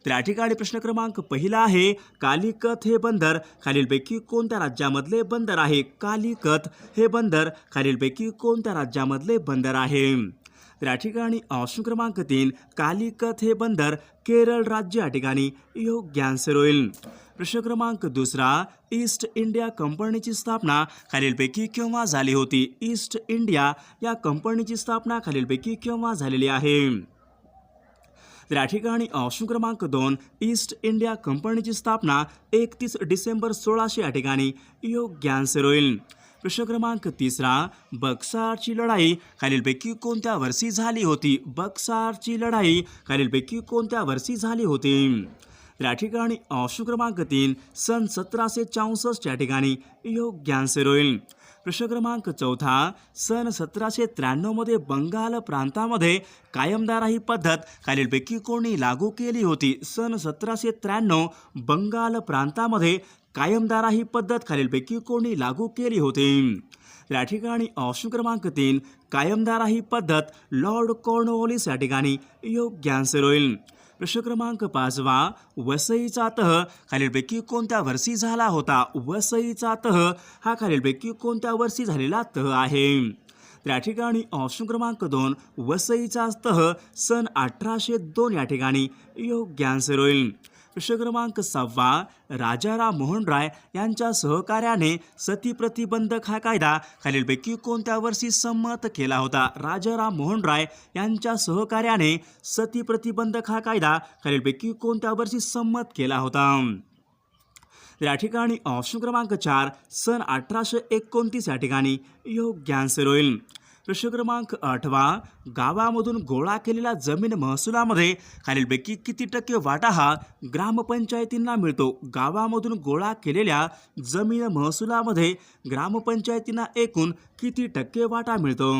तर या ठिकाणी प्रश्न क्रमांक पहिला आहे, कालिकत हे बंदर खालीलपैकी कोणत्या राज्यामधले बंदर आहे? कालिकत हे बंदर खालीलपैकी कोणत्या राज्यामधले बंदर आहे? तर या ठिकाणी ऑप्शन क्रमांक 3, कालिकत हे बंदर केरळ राज्य या ठिकाणी योग्य आन्सर होईल. प्रश्न क्रमांक दुसरा, ईस्ट इंडिया कंपनीची स्थापना खालीलपैकी केव्हा झाली होती? ईस्ट इंडिया या कंपनीची स्थापना खालीलपैकी केव्हा झालेली आहे? तर या ठिकाणी ऑप्शन क्रमांक 2, ईस्ट इंडिया कंपनीची स्थापना 31 डिसेंबर 1600 या ठिकाणी योग्य आन्सर होईल. प्रश्न क्रमांक तिसरा, बक्सारची लढाई खालीलपैकी कोणत्या वर्षी झाली होती? बक्सारची लढाई खालीलपैकी कोणत्या वर्षी झाली होती? तर या ठिकाणी ऑप्शन क्रमांक 3, सन 1764 या ठिकाणी योग्य आन्सर होईल. प्रश्न क्रमांक चौथा, सन 1793 मध्ये बंगाल प्रांतामध्ये कायमदाराही पद्धत खालीलपैकी कोणी लागू केली होती? सन 1793 बंगाल प्रांतामध्ये कायमदाराही पद्धत खालीलपैकी कोणी लागू केली होती? तर या ठिकाणी ऑप्शन क्रमांक 3, कायमदाराही पद्धत लॉर्ड कॉर्नवॉलिस या ठिकाणी योग्य आन्सर होईल. प्रश्न क्रमांक 5वा, वसईचा तह खालीलपैकी कोणत्या वर्षी झाला होता? वसईचा तह हा खालीलपैकी कोणत्या वर्षी झालेला तह आहे? तर या ठिकाणी ऑप्शन क्रमांक 2, वसईचा तह सन 1802 या ठिकाणी योग्य आन्सर होईल. प्रश्न क्रमांक 6वा, राजाराम मोहन राय यांच्या सहकार्याने सती प्रतिबंधक हा कायदा खालीलपैकी कोणत्या वर्षी संमत केला होता? राजाराम मोहन राय यांच्या सहकार्याने सती प्रतिबंधक हा कायदा खालीलपैकी कोणत्या वर्षी संमत केला होता? तर या ठिकाणी ऑप्शन क्रमांक 4, सन 1829 या ठिकाणी योग्य आन्सर होईल. प्रश्न क्रमांक 8वा, गावामधून गोळा केलेला जमीन महसुलामध्ये खालीलपैकी किती टक्के वाटा हा ग्रामपंचायतींना मिळतो? गावामधून गोळा केलेल्या जमीन महसुलामध्ये ग्रामपंचायतींना एकूण किती टक्के वाटा मिळतो?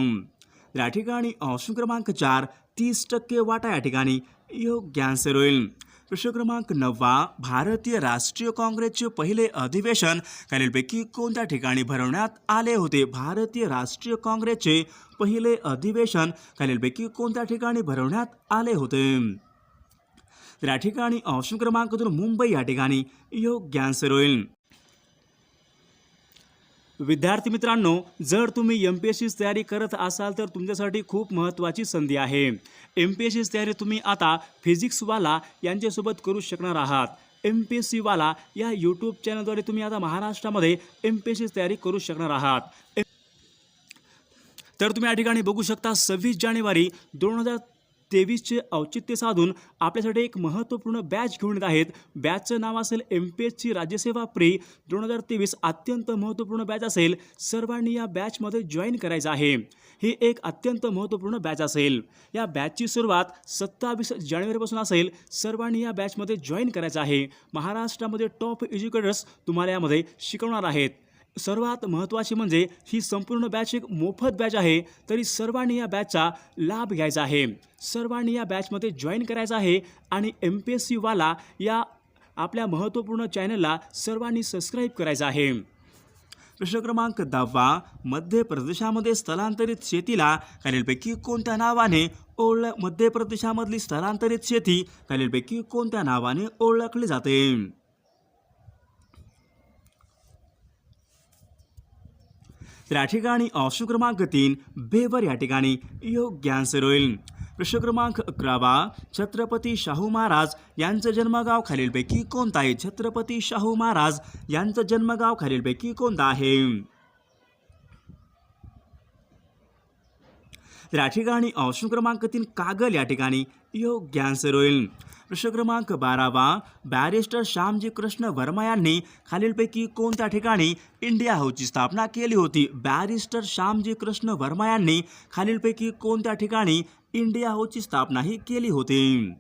या ठिकाणी ऑप्शन क्रमांक 4, 30% वाटा या ठिकाणी योग्य आन्सर होईल. प्रश्न क्रमांक 9वा, भारतीय राष्ट्रीय काँग्रेसचे पहिले अधिवेशन खालीलपैकी कोणत्या ठिकाणी भरवण्यात आले होते? भारतीय राष्ट्रीय काँग्रेसचे पहिले अधिवेशन खालीलपैकी कोणत्या ठिकाणी भरवण्यात आले होते? तर या ठिकाणी ऑप्शन क्रमांक 2, मुंबई या ठिकाणी योग्य आन्सर होईल. विद्यार्थी मित्रांनो, जर तुम्ही MPSCची तयारी करत असाल तर तुमच्यासाठी खूप महत्त्वाची संधी आहे. MPSCची तयारी तुम्ही आता फिजिक्सवाला यांच्यासोबत करू शकणार आहात. MPSCवाला या यूट्यूब चॅनलद्वारे तुम्ही आता महाराष्ट्रामध्ये MPSCची तयारी करू शकणार आहात. तर तुम्ही या ठिकाणी बघू शकता 26 जानेवारी 2023चे औचित्य साधून आपल्यासाठी एक महत्त्वपूर्ण बॅच घेऊन येत आहेत. बॅचचं नाव असेल MPSC राज्यसेवा प्री 2023. अत्यंत महत्त्वपूर्ण बॅच असेल. सर्वांनी या बॅचमध्ये जॉईन करायचं आहे. ही एक अत्यंत महत्त्वपूर्ण बॅच असेल. या बॅचची सुरुवात 27 जानेवारीपासून असेल. सर्वांनी या बॅचमध्ये जॉईन करायचं आहे. महाराष्ट्रामध्ये टॉप एज्युकेटर्स तुम्हाला यामध्ये शिकवणार आहेत. सर्वात महत्त्वाचे म्हणजे ही संपूर्ण बॅच एक मोफत बॅच आहे. तरी सर्वांनी या बॅचचा लाभ घ्यायचा आहे. सर्वांनी या बॅचमध्ये जॉईन करायचं आहे आणि MPSCवाला या आपल्या महत्त्वपूर्ण चॅनलला सर्वांनी सबस्क्राईब करायचं आहे. प्रश्न क्रमांक 10वा, मध्य प्रदेशामध्ये स्थलांतरित शेतीला खालीलपैकी कोणत्या नावाने मध्य प्रदेशामधली स्थलांतरित शेती खालीलपैकी कोणत्या नावाने ओळखली जाते? तर या ठिकाणी ऑप्शन क्रमांक 3, बेवर या ठिकाणी योग्य आन्सर होईल. प्रश्न क्रमांक 11वा, छत्रपती शाहू महाराज यांचं जन्मगाव खालीलपैकी कोणतं आहे? छत्रपती शाहू महाराज यांचं जन्मगाव खालीलपैकी कोणतं आहे? तर या ठिकाणी ऑप्शन क्रमांक 3, कागल या ठिकाणी योग्य आन्सर होईल. प्रश्न क्रमांक 12वा, बॅरिस्टर श्यामजी कृष्ण वर्मा यांनी खालीलपैकी कोणत्या ठिकाणी इंडिया हाऊसची स्थापना केली होती? बॅरिस्टर श्यामजी कृष्ण वर्मा यांनी खालीलपैकी कोणत्या ठिकाणी इंडिया हाऊसची स्थापना ही केली होती?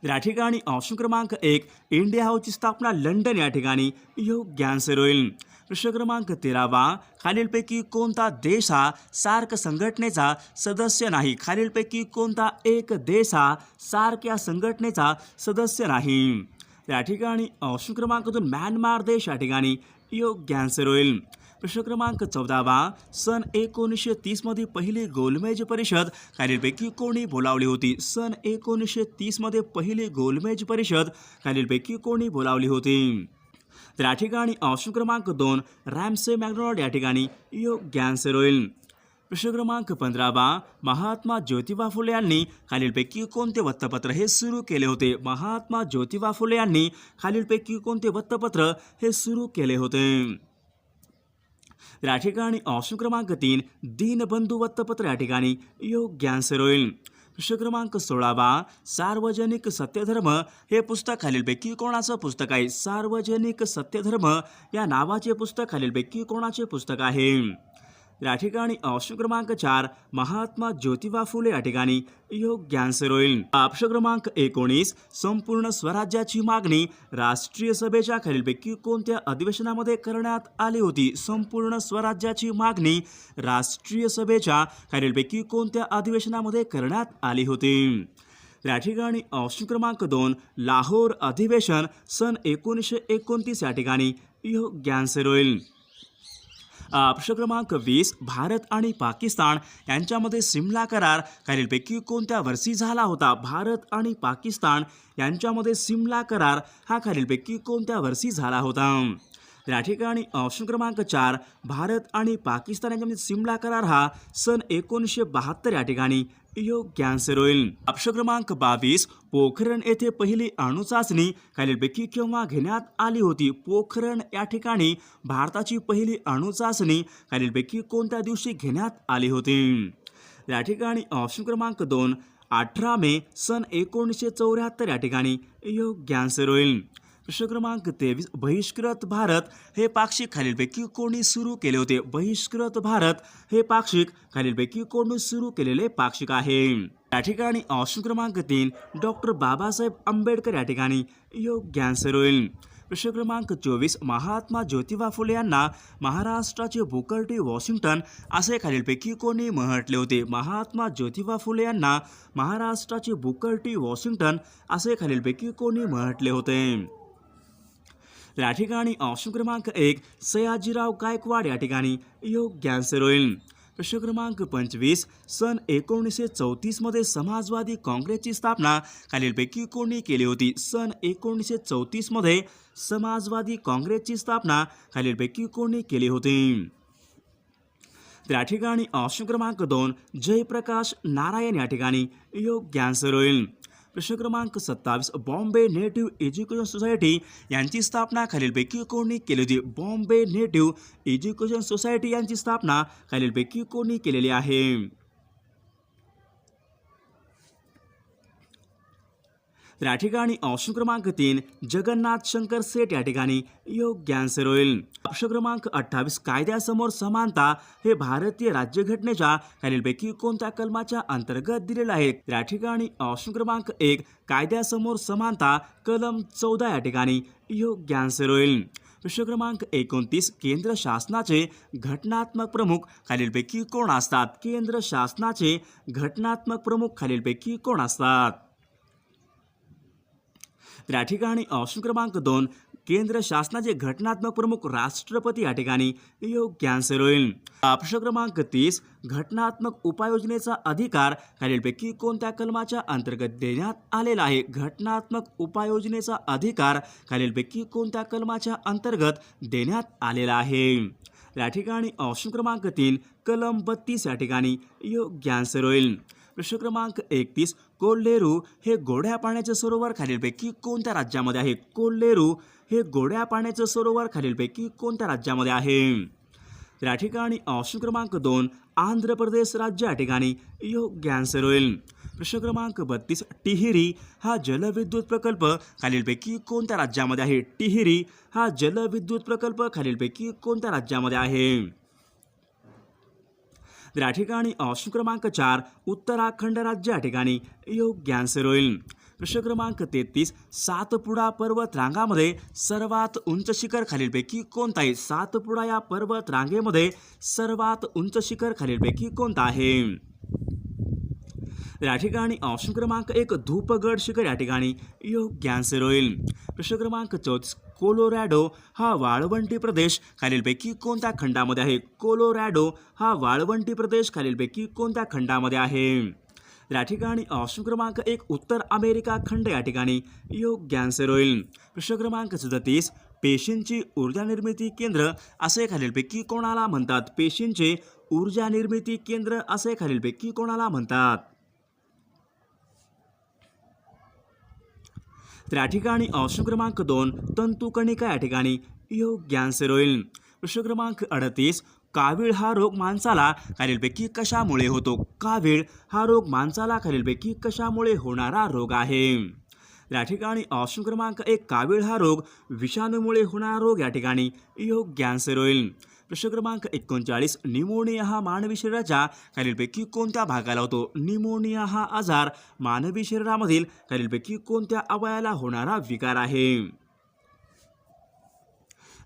या ठिकाणी ऑप्शन क्रमांक 1, इंडिया हाऊसची स्थापना लंडन या ठिकाणी योग्य आन्सर होईल. प्रश्न क्रमांक 13वा, खालीलपैकी कोणता देश हा सार्क संघटनेचा सदस्य नाही? खालीलपैकी कोणता एक देश हा सार्क या संघटनेचा सदस्य नाही? या ठिकाणी ऑप्शन क्रमांक 2, म्यानमार देश या ठिकाणी योग्य आन्सर होईल. प्रश्न क्रमांक 14 सन 1930 मध्ये पहिली गोलमेज परिषद खालीलपैकी कोणी बोलावली होती? सन 1930 मध्ये पहिली गोलमेज परिषद खालीलपैकी कोणी बोलावली होती? तर या ठिकाणी ऑप्शन क्रमांक 2 रॅमसे मॅकडोनाल्ड या ठिकाणी योग्य आन्सर होईल. प्रश्न क्रमांक 15 महात्मा ज्योतिबा फुले यांनी खालीलपैकी कोणते वृत्तपत्र हे सुरू केले होते? महात्मा ज्योतिबा फुले यांनी खालीलपैकी कोणते वृत्तपत्र हे सुरू केले होते? या ठिकाणी ऑप्शन क्रमांक 3 दीनबंधू वृत्तपत्र या ठिकाणी योग्य आन्सर होईल. प्रश्न क्रमांक 16 सार्वजनिक सत्यधर्म हे पुस्तक खालीलपैकी कोणाचं पुस्तक आहे? सार्वजनिक सत्यधर्म या नावाचे पुस्तक खालीलपैकी कोणाचे पुस्तक आहे? या ठिकाणी ऑप्शन क्रमांक 4 महात्मा ज्योतिबा फुले या ठिकाणी योग्य आन्सर होईल. ऑप्शन क्रमांक 19 संपूर्ण स्वराज्याची मागणी राष्ट्रीय सभेच्या खालीलपैकी कोणत्या अधिवेशनामध्ये करण्यात आली होती? संपूर्ण स्वराज्याची मागणी राष्ट्रीय सभेच्या खालीलपैकी कोणत्या अधिवेशनामध्ये करण्यात आली होती? या ठिकाणी ऑप्शन क्रमांक 2 लाहोर अधिवेशन सन 1929 या ठिकाणी योग्य आन्सर होईल. प्रश्न क्रमांक 20 भारत आणि पाकिस्तान यांच्यामध्ये सिमला करार खालीलपैकी कोणत्या वर्षी झाला होता? भारत आणि पाकिस्तान यांच्यामध्ये सिमला करार हा खालीलपैकी कोणत्या वर्षी झाला होता? या ठिकाणी ऑप्शन क्रमांक 4 भारत आणि पाकिस्तान यांच्यामध्ये सिमला करार हा सन 1972 या ठिकाणी योग्य आन्सर होईल. ऑप्शन क्रमांक 22 पोखरण येथे पहिली अणुचाचणी खालीलपैकी केव्हा घेण्यात आली होती? पोखरण या ठिकाणी भारताची पहिली अणुचाचणी खालीलपैकी कोणत्या दिवशी घेण्यात आली होती? या ठिकाणी ऑप्शन क्रमांक 2 18 मे सन 1974 या ठिकाणी योग्य आन्सर होईल. प्रश्न क्रमांक 23 बहिष्कृत भारत हे पाक्षिक खालीलपैकी कोणी सुरू केले होते? बहिष्कृत भारत हे पाक्षिक खालीलपैकी कोणी सुरू केलेले पाक्षिक आहे? या ठिकाणी ऑप्शन क्रमांक 3 डॉक्टर बाबासाहेब आंबेडकर या ठिकाणी योग्य आन्सर होईल. प्रश्न क्रमांक 24 महात्मा ज्योतिबा फुले यांना महाराष्ट्राचे बुकर टी वॉशिंग्टन असे खालीलपैकी कोणी म्हटले होते? महात्मा ज्योतिबा फुले यांना महाराष्ट्राचे बुकर टी वॉशिंग्टन असे खालीलपैकी कोणी म्हटले होते? या ठिकाणी ऑप्शन क्रमांक 1 सयाजीराव गायकवाड या ठिकाणी योग्य आन्सर होईल. प्रश्न क्रमांक 25 सन 1934 मध्ये समाजवादी काँग्रेसची स्थापना खालीलपैकी कोणी केली होती? सन 1934 मध्ये समाजवादी काँग्रेसची स्थापना खालीलपैकी कोणी केली होती? या ठिकाणी ऑप्शन क्रमांक 2 जयप्रकाश नारायण या ठिकाणी योग्य आन्सर होईल. प्रश्न क्रमांक 27 बॉम्बे नेटिव्ह एज्युकेशन सोसायटी यांची स्थापना खालीलपैकी कोणी केली होती? बॉम्बे नेटिव्ह एज्युकेशन सोसायटी यांची स्थापना खालीलपैकी कोणी केलेली आहे? या ठिकाणी ऑप्शन क्रमांक 3 जगन्नाथ शंकर सेठ या ठिकाणी योग्य आन्सर होईल. प्रश्न क्रमांक 28 कायद्यासमोर समानता हे भारतीय राज्यघटनेच्या खालीलपैकी कोणत्या कलमाच्या अंतर्गत दिलेले आहे? या ठिकाणी ऑप्शन क्रमांक 1 कायद्यासमोर समानता कलम 14 या ठिकाणी योग्य आन्सर होईल. प्रश्न क्रमांक 29 केंद्र शासनाचे घटनात्मक प्रमुख खालीलपैकी कोण असतात? केंद्र शासनाचे घटनात्मक प्रमुख खालीलपैकी कोण असतात? या ठिकाणी ऑप्शन क्रमांक 2 केंद्र शासनाचे घटनात्मक प्रमुख राष्ट्रपती या ठिकाणी योग्य आन्सर होईल. प्रश्न क्रमांक 30 घटनात्मक उपाययोजनेचा अधिकार खालीलपैकी कोणत्या कलमाच्या अंतर्गत देण्यात आलेला आहे? घटनात्मक उपाययोजनेचा अधिकार खालीलपैकी कोणत्या कलमाच्या अंतर्गत देण्यात आलेला आहे? या ठिकाणी ऑप्शन क्रमांक 3 कलम 32 या ठिकाणी योग्य आन्सर होईल. प्रश्न क्रमांक 31 कोल्हेरू हे गोड्या पाण्याचे सरोवर खालीलपैकी कोणत्या राज्यामध्ये आहे? कोल्हेरू हे गोड्या पाण्याचे सरोवर खालीलपैकी कोणत्या राज्यामध्ये आहे? या ठिकाणी ऑप्शन क्रमांक 2 आंध्र प्रदेश राज्य या ठिकाणी योग्य आन्सर होईल. प्रश्न क्रमांक 32 टिहरी हा जलविद्युत प्रकल्प खालीलपैकी कोणत्या राज्यामध्ये आहे? टिहरी हा जलविद्युत प्रकल्प खालीलपैकी कोणत्या राज्यामध्ये आहे? या ठिकाणी ऑप्शन क्रमांक 4 उत्तराखंड राज्य या ठिकाणी योग्य आन्सर होईल. प्रश्न क्रमांक 33 सातपुडा पर्वत रांगामध्ये सर्वात उंच शिखर खालीलपैकी कोणता आहे? सातपुडा या पर्वत रांगेमध्ये सर्वात उंच शिखर खालीलपैकी कोणता आहे? या ठिकाणी ऑप्शन क्रमांक 1 धूपगड शिखर या ठिकाणी योग्य आन्सर होईल. प्रश्न क्रमांक 34 कोलोरॅडो हा वाळवंटी प्रदेश खालीलपैकी कोणत्या खंडामध्ये आहे? कोलोरॅडो हा वाळवंटी प्रदेश खालीलपैकी कोणत्या खंडामध्ये आहे? या ठिकाणी ऑप्शन क्रमांक 1 उत्तर अमेरिका खंड या ठिकाणी योग्य आन्सर होईल. प्रश्न क्रमांक 37 पेशींची ऊर्जा निर्मिती केंद्र असे खालीलपैकी कोणाला म्हणतात? पेशींचे ऊर्जा निर्मिती केंद्र असे खालीलपैकी कोणाला म्हणतात? तर या ठिकाणी ऑप्शन क्रमांक 2 तंतुकणिका या ठिकाणी योग्य आन्सर होईल. प्रश्न क्रमांक 38 कावीळ हा रोग माणसाला खालीलपैकी कशामुळे होतो? कावीळ हा रोग माणसाला खालीलपैकी कशामुळे होणारा रोग आहे? या ठिकाणी ऑप्शन क्रमांक 1 कावीळ हा रोग विषाणूमुळे होणारा रोग या ठिकाणी योग्य आन्सर होईल. प्रश्न क्रमांक 39 निमोनिया हा मानवी शरीराच्या खालीलपैकी कोणत्या भागाला होतो? निमोनिया हा आजार मानवी शरीरामधील खालीलपैकी कोणत्या अवयवाला होणारा विकार आहे?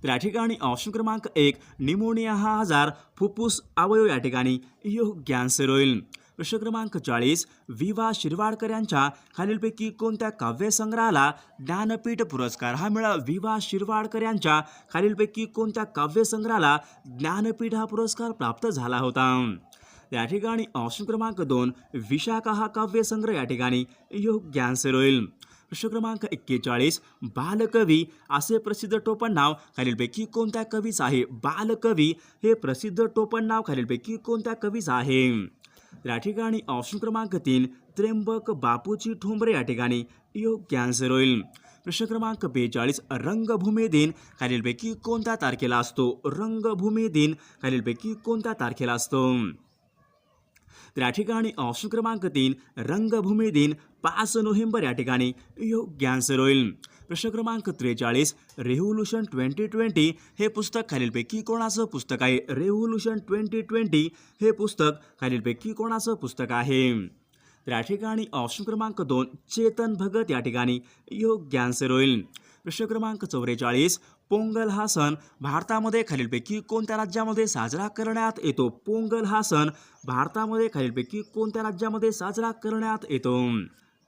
तर या ठिकाणी ऑप्शन क्रमांक 1 निमोनिया हा आजार फुफ्फुस अवयव या ठिकाणी योग्य आन्सर होईल. प्रश्न क्रमांक 40 विवा शिरवाडकर यांच्या खालीलपैकी कोणत्या काव्यसंग्रहाला ज्ञानपीठ पुरस्कार हा मिळाला? विवा शिरवाडकर यांच्या खालीलपैकी कोणत्या काव्यसंग्रहाला ज्ञानपीठ हा पुरस्कार प्राप्त झाला होता? या ठिकाणी ऑप्शन क्रमांक 2 विशाखा हा काव्यसंग्रह या ठिकाणी योग्य आन्सर होईल. प्रश्न क्रमांक 41 बालकवी असे प्रसिद्ध टोपण नाव खालीलपैकी कोणत्या कवीचं आहे? बालकवी हे प्रसिद्ध टोपण नाव खालीलपैकी कोणत्या कवीचं आहे? या ठिकाणी ऑप्शन क्रमांक 3 त्र्यंबक बापूजी ठोंबरे या ठिकाणी योग्य आन्सर होईल. प्रश्न क्रमांक 42 रंगभूमी दिन खालीलपैकी कोणत्या तारखेला असतो? रंगभूमी दिन खालीलपैकी कोणत्या तारखेला असतो? तर या ठिकाणी ऑप्शन क्रमांक 3 रंगभूमी दिन 5 नोव्हेंबर या ठिकाणी योग्य आन्सर होईल. प्रश्न क्रमांक 43 रेव्होल्यूशन 2020 हे पुस्तक खालीलपैकी कोणाचं पुस्तक आहे? रेव्होल्यूशन 2020 हे पुस्तक खालीलपैकी कोणाचं पुस्तक आहे? तर या ठिकाणी ऑप्शन क्रमांक 2 चेतन भगत या ठिकाणी योग्य आन्सर होईल. प्रश्न क्रमांक 44 पोंगल हा सण भारतामध्ये खालीलपैकी कोणत्या राज्यामध्ये साजरा करण्यात येतो? पोंगल हा सण भारतामध्ये खालीलपैकी कोणत्या राज्यामध्ये साजरा करण्यात येतो?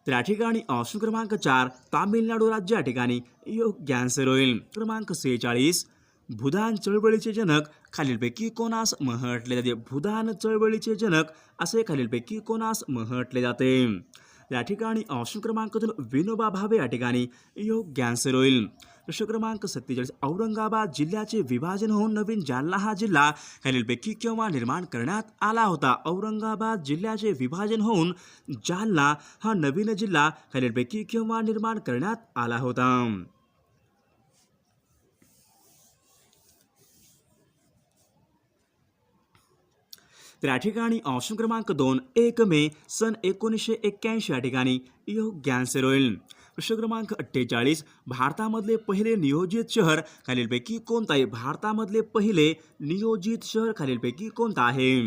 तर या ठिकाणी ऑप्शन क्रमांक 4 तामिळनाडू राज्य या ठिकाणी योग्य आन्सर होईल. क्रमांक 46 भूदान चळवळीचे जनक खालीलपैकी कोणास म्हटले जाते? भूदान चळवळीचे जनक असे खालीलपैकी कोणास म्हटले जाते? या ठिकाणी ऑप्शन क्रमांक 2 विनोबा भावे या ठिकाणी योग्य आन्सर होईल. प्रश्न क्रमांक 47 औरंगाबाद जिल्ह्याचे विभाजन होऊन नवीन जालना हा जिल्हा खालीलपैकी केव्हा निर्माण करण्यात आला होता? औरंगाबाद जिल्ह्याचे विभाजन होऊन जालना हा नवीन जिल्हा खालीलपैकी केव्हा निर्माण करण्यात आला होता? तर या ठिकाणी ऑप्शन क्रमांक 2 1 मे सन 1981 या ठिकाणी योग्य आन्सर होईल. प्रश्न क्रमांक 48 भारतामधले पहिले नियोजित शहर खालीलपैकी कोणतं आहे? भारतामधले पहिले नियोजित शहर खालीलपैकी कोणतं आहे?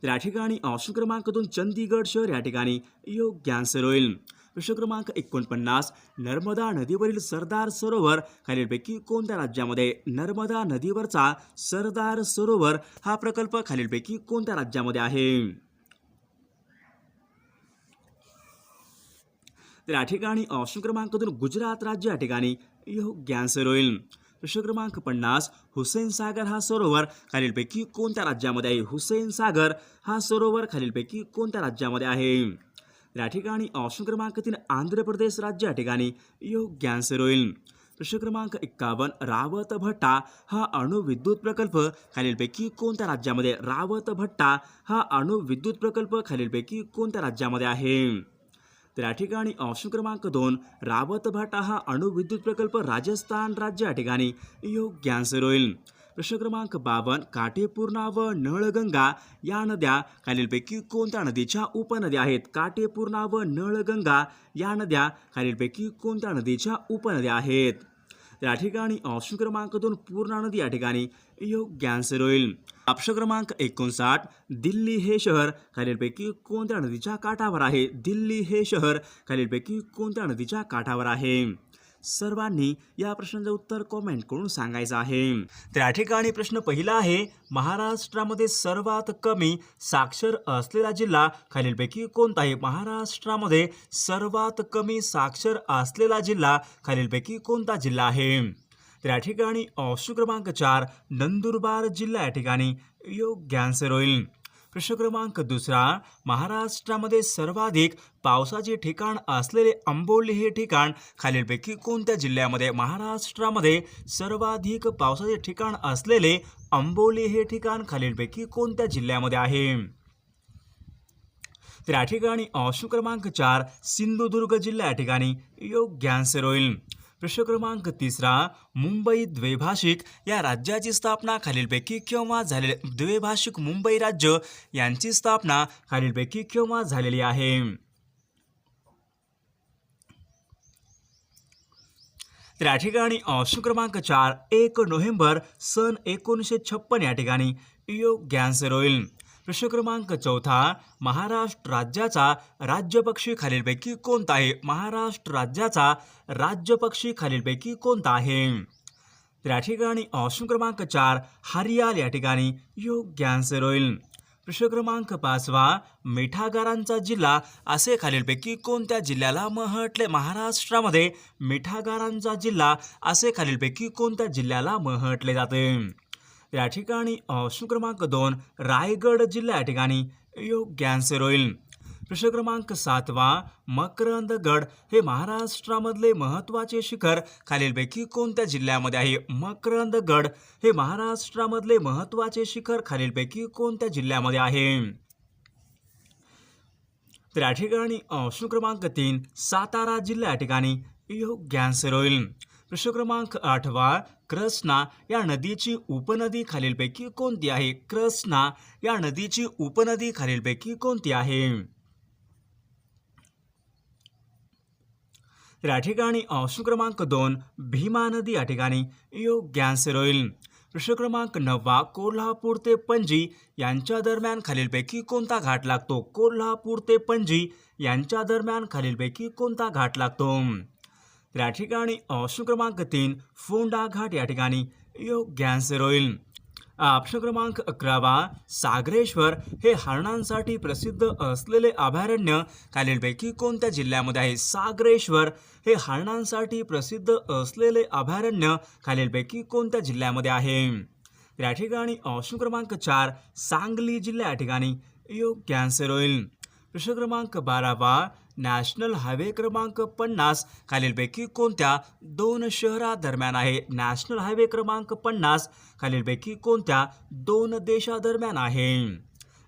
तर या ठिकाणी ऑप्शन क्रमांक 2 चंदीगड शहर या ठिकाणी योग्य आन्सर होईल. प्रश्न क्रमांक 49 नर्मदा नदीवरील सरदार सरोवर खालीलपैकी कोणत्या राज्यामध्ये? नर्मदा नदीवरचा सरदार सरोवर हा प्रकल्प खालीलपैकी कोणत्या राज्यामध्ये आहे? तर या ठिकाणी ऑप्शन क्रमांक 2 गुजरात राज्य या ठिकाणी योग्य आन्सर होईल. प्रश्न क्रमांक 50 हुसेन सागर हा सरोवर खालीलपैकी कोणत्या राज्यामध्ये आहे? हुसेन सागर हा सरोवर खालीलपैकी कोणत्या राज्यामध्ये आहे? या ठिकाणी ऑप्शन क्रमांक 3 आंध्र प्रदेश राज्य या ठिकाणी योग्य आन्सर होईल. प्रश्न क्रमांक 51 रावत भट्टा हा अणुविद्युत प्रकल्प खालीलपैकी कोणत्या राज्यामध्ये? रावत भट्टा हा अणुविद्युत प्रकल्प खालीलपैकी कोणत्या राज्यामध्ये आहे? तर या ठिकाणी ऑप्शन क्रमांक 2 रावत भाटा हा अणुविद्युत प्रकल्प राजस्थान राज्य या ठिकाणी योग्य आन्सर होईल. प्रश्न क्रमांक 52 काटेपूर्णा व नळगंगा या नद्या खालीलपैकी कोणत्या नदीच्या उपनद्या आहेत? काटेपूर्णा व नळगंगा या नद्या खालीलपैकी कोणत्या नदीच्या उपनद्या आहेत? या ठिकाणी ऑप्शन क्रमांक 2 पूर्णा नदी या ठिकाणी योग्य आन्सर होईल. ऑप्शन क्रमांक 59 दिल्ली हे शहर खालीलपैकी कोणत्या नदीच्या काठावर आहे? दिल्ली हे शहर खालीलपैकी कोणत्या नदीच्या काठावर आहे? सर्वांनी या प्रश्नाचं उत्तर कॉमेंट करून सांगायचं आहे. तर या ठिकाणी प्रश्न पहिला आहे, महाराष्ट्रामध्ये सर्वात कमी साक्षर असलेला जिल्हा खालीलपैकी कोणता आहे? महाराष्ट्रामध्ये सर्वात कमी साक्षर असलेला जिल्हा खालीलपैकी कोणता जिल्हा आहे? तर या ठिकाणी ऑप्शन क्रमांक 4 नंदुरबार जिल्हा या ठिकाणी योग्य आन्सर होईल. प्रश्न क्रमांक दुसरा, महाराष्ट्रामध्ये सर्वाधिक पावसाचे ठिकाण असलेले आंबोली हे ठिकाण खालीलपैकी कोणत्या जिल्ह्यामध्ये? महाराष्ट्रामध्ये सर्वाधिक पावसाचे ठिकाण असलेले आंबोली हे ठिकाण खालीलपैकी कोणत्या जिल्ह्यामध्ये आहे? तर या ठिकाणी ऑप्शन क्रमांक 4 सिंधुदुर्ग जिल्हा या ठिकाणी योग्य आन्सर होईल. प्रश्न क्रमांक तिसरा, मुंबई द्वैभाषिक या राज्याची स्थापना खालीलपैकी केव्हा झालेली? द्वैभाषिक मुंबई राज्य यांची स्थापना खालीलपैकी केव्हा झालेली आहे? तर या ठिकाणी ऑप्शन क्रमांक 4 1 नोव्हेंबर सन 1956 या ठिकाणी योग्य आन्सर होईल. प्रश्न क्रमांक चौथा, महाराष्ट्र राज्याचा राज्यपक्षी खालीलपैकी कोणता आहे? महाराष्ट्र राज्याचा राज्यपक्षी खालीलपैकी कोणता आहे? तर या ठिकाणी ऑप्शन क्रमांक 4 हरियाल या ठिकाणी योग्य आन्सर होईल. प्रश्न क्रमांक 5वा, मिठागरांचा जिल्हा असे खालीलपैकी कोणत्या जिल्ह्याला म्हटले? महाराष्ट्रामध्ये मिठागरांचा जिल्हा असे खालीलपैकी कोणत्या जिल्ह्याला म्हटले जाते? या ठिकाणी ऑप्शन क्रमांक 2 रायगड जिल्हा या ठिकाणी योग्य आन्सर होईल. प्रश्न क्रमांक 7वा, मकरंदगड हे महाराष्ट्रामधले महत्त्वाचे शिखर खालीलपैकी कोणत्या जिल्ह्यामध्ये आहे? मकरंदगड हे महाराष्ट्रामधले महत्त्वाचे शिखर खालीलपैकी कोणत्या जिल्ह्यामध्ये आहे? तर या ठिकाणी ऑप्शन क्रमांक 3 सातारा जिल्हा या ठिकाणी योग्य आन्सर होईल. प्रश्न क्रमांक 8वा, कृष्णा या नदीची उपनदी खालीलपैकी कोणती आहे? कृष्णा या नदीची उपनदी खालीलपैकी कोणती आहे? तर या ठिकाणी ऑप्शन क्रमांक 2 भीमा नदी या ठिकाणी योग्य आन्सर होईल. प्रश्न क्रमांक 9वा, कोल्हापूर ते पणजी यांच्या दरम्यान खालीलपैकी कोणता घाट लागतो? कोल्हापूर ते पणजी यांच्या दरम्यान खालीलपैकी कोणता घाट लागतो? तर या ठिकाणी ऑप्शन क्रमांक 3 फोंडा घाट या ठिकाणी योग्य आन्सर होईल. प्रश्न क्रमांक 11वा, सागरेश्वर हे हरणांसाठी प्रसिद्ध असलेले अभयारण्य खालीलपैकी कोणत्या जिल्ह्यामध्ये आहे? सागरेश्वर हे हरणांसाठी प्रसिद्ध असलेले अभयारण्य खालीलपैकी कोणत्या जिल्ह्यामध्ये आहे? तर या ठिकाणी ऑप्शन क्रमांक 4 सांगली जिल्हा या ठिकाणी योग्य आन्सर होईल. प्रश्न क्रमांक 12वा, नॅशनल हायवे क्रमांक 50 खालीलपैकी कोणत्या 2 शहरादरम्यान आहे? नॅशनल हायवे क्रमांक 50 खालीलपैकी कोणत्या 2 देशादरम्यान आहे?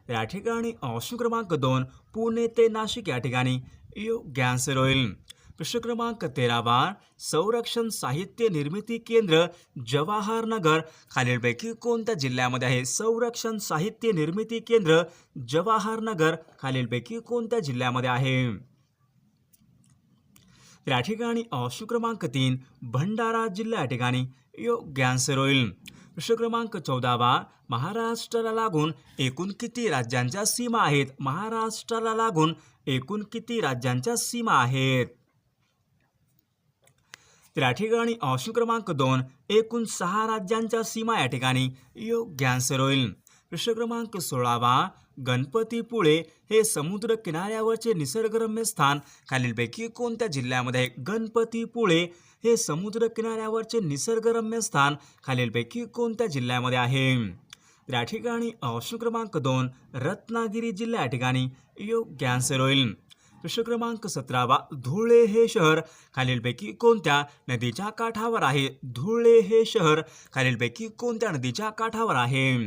या ठिकाणी ऑप्शन क्रमांक 2 पुणे ते नाशिक या ठिकाणी योग्य आन्सर होईल. प्रश्न क्रमांक 13वा, संरक्षण साहित्य निर्मिती केंद्र जवाहरनगर खालीलपैकी कोणत्या जिल्ह्यामध्ये आहे? संरक्षण साहित्य निर्मिती केंद्र जवाहरनगर खालीलपैकी कोणत्या जिल्ह्यामध्ये आहे? या ठिकाणी ऑप्शन क्रमांक 3 भंडारा जिल्हा या ठिकाणी योग्य आन्सर होईल. प्रश्न क्रमांक 14वा, महाराष्ट्राला लागून एकूण किती राज्यांच्या सीमा आहेत? महाराष्ट्राला लागून एकूण किती राज्यांच्या सीमा आहेत? तर या ठिकाणी ऑप्शन क्रमांक 2 एकूण 6 राज्यांच्या सीमा या ठिकाणी योग्य आन्सर होईल. प्रश्न क्रमांक 16वा, गणपतीपुळे हे समुद्र किनाऱ्यावरचे निसर्गरम्य स्थान खालीलपैकी कोणत्या जिल्ह्यामध्ये आहे? गणपतीपुळे हे समुद्र किनाऱ्यावरचे निसर्गरम्य स्थान खालीलपैकी कोणत्या जिल्ह्यामध्ये आहे? या ठिकाणी ऑप्शन क्रमांक 2 रत्नागिरी जिल्हा या ठिकाणी योग्य आन्सर होईल. प्रश्न क्रमांक 17वा, धुळे हे शहर खालीलपैकी कोणत्या नदीच्या काठावर आहे? धुळे हे शहर खालीलपैकी कोणत्या नदीच्या काठावर आहे?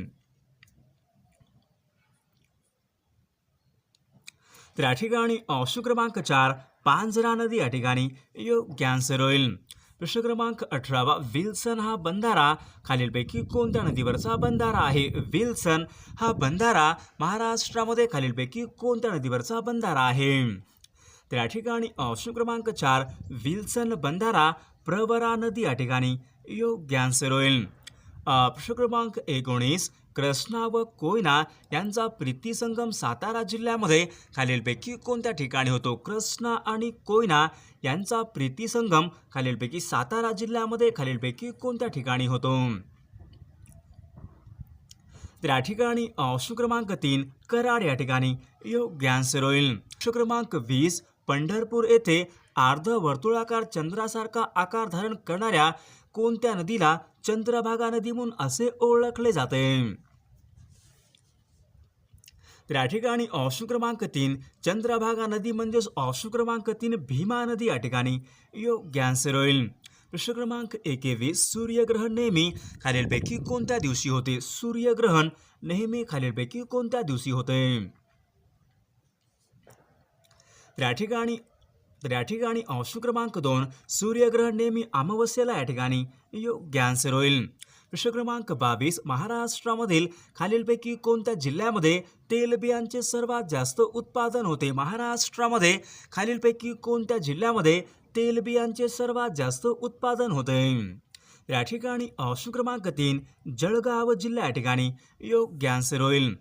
तर या ठिकाणी ऑप्शन क्रमांक 4 पांझरा नदी या ठिकाणी योग्य आन्सर होईल. प्रश्न क्रमांक 18वा, विल्सन हा बंधारा खालीलपैकी कोणत्या नदीवरचा बंधारा आहे? विल्सन हा बंधारा महाराष्ट्रामध्ये खालीलपैकी कोणत्या नदीवरचा बंधारा आहे? तर या ठिकाणी ऑप्शन क्रमांक 4 विल्सन बंधारा प्रवरा नदी या ठिकाणी योग्य आन्सर होईल. प्रश्न क्रमांक 19, कृष्णा व कोयना यांचा प्रीतिसंगम सातारा जिल्ह्यामध्ये खालीलपैकी कोणत्या ठिकाणी होतो? कृष्णा आणि कोयना यांचा प्रीतिसंगम खालीलपैकी सातारा जिल्ह्यामध्ये खालीलपैकी कोणत्या ठिकाणी होतो? तर या ठिकाणी ऑप्शन क्रमांक 3 कराड या ठिकाणी योग्य आन्सर होईल. प्रश्न क्रमांक 20 पंढरपूर येथे अर्धवर्तुळाकार चंद्रासारखा आकार धारण करणाऱ्या कोणत्या नदीला चंद्रभागा नदी म्हणून असे ओळखले जाते? तर या ठिकाणी ऑप्शन क्रमांक 3 चंद्रभागा नदी म्हणजेच ऑप्शन क्रमांक 3 भीमा नदी या ठिकाणी योग्य आन्सर होईल. प्रश्न क्रमांक 21 सूर्यग्रहण नेहमी खालीलपैकी कोणत्या दिवशी होते? सूर्यग्रहण नेहमी खालीलपैकी कोणत्या दिवशी होते? तर या ठिकाणी ऑप्शन क्रमांक 2 सूर्यग्रहण नेहमी अमावस्येला या ठिकाणी योग्य आन्सर होईल. प्रश्न क्रमांक 22 महाराष्ट्रामधील खालीलपैकी कोणत्या जिल्ह्यामध्ये तेलबियांचे सर्वात जास्त उत्पादन होते? महाराष्ट्रामध्ये खालीलपैकी कोणत्या जिल्ह्यामध्ये तेलबियांचे सर्वात जास्त उत्पादन होते? या ठिकाणी ऑप्शन क्रमांक 3 जळगाव जिल्हा या ठिकाणी योग्य आन्सर होईल.